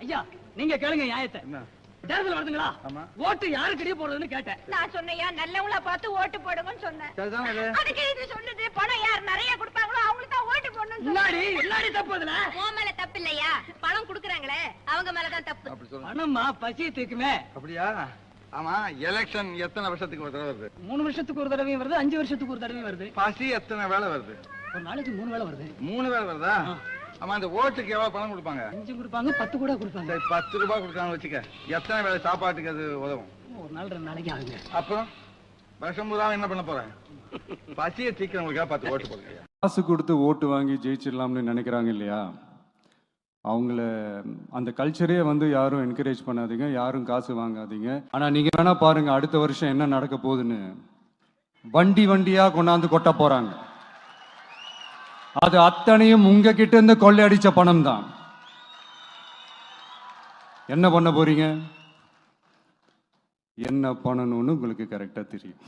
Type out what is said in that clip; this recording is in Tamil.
ஐயா நீங்க கேளுங்க நியாயத்தை. தேர்தல் வருதுங்களா? ஓட்டு யாருக்கிட்டே போடுறதுன்னு கேட்டேன். நான் சொன்னையா நல்லவங்களா பார்த்து ஓட்டு போடுங்கன்னு சொன்னேன். அதுக்கு இது சொன்னது பணம் யார் நிறைய கொடுப்பாங்களோ அவங்களுக்கு தான் ஓட்டு போடணும். எல்லாடி தப்பு அதுல. உன் மேல தப்பு இல்லையா? பணம் குடுக்குறாங்களே அவங்க மேலதான் தப்பு. பணமா பசி தீக்குமே. அப்படியா? ஆமா, எலெக்ஷன் எத்தனை வருஷத்துக்கு ஒரு தடவை வருது? 3 வருஷத்துக்கு ஒரு தடவையும் வருது, 5 வருஷத்துக்கு ஒரு தடவையும் வருது. பசி எத்தனை வேலை வருது? ஒரு நாளைக்கு 3 வேளை வருது. 3 வேலை வருதா? ஆமா, அந்த ஓட்டுக்கு எவ்வளவு பணம் கொடுப்பாங்க? 5 கொடுப்பாங்க, 10 கூட கொடுப்பாங்க. 10 ரூபாய் கொடுக்காம வச்சுக்க, எத்தனை வேலை சாப்பாட்டுக்கு அது உதவும்? ஒரு நாள் 2 நாளைக்கு ஆகுங்க. அப்புறம் வருஷம் பூரா என்ன பண்ண போறேன்? பசியை தீக்கிறவங்களுக்காக 10 ஓட்டு போடுங்க. காசு கொடுத்து ஓட்டு வாங்கி ஜெயிச்சிடலாம்னு நினைக்கிறாங்க இல்லையா, அவங்கள அந்த கல்ச்சரே யாரும் என்கரேஜ் பண்ணாதீங்க, யாரும் காசு வாங்காதீங்க. ஆனால் நீங்கள் வேணா பாருங்க அடுத்த வருஷம் என்ன நடக்க போகுதுன்னு. வண்டி வண்டியா கொண்டாந்து கொட்ட போறாங்க. அது அத்தனையும் உங்ககிட்ட இருந்து கொள்ளையடிச்ச பணம் தான். என்ன பண்ண போறீங்க? என்ன பண்ணணும்னு உங்களுக்கு கரெக்டா தெரியும்.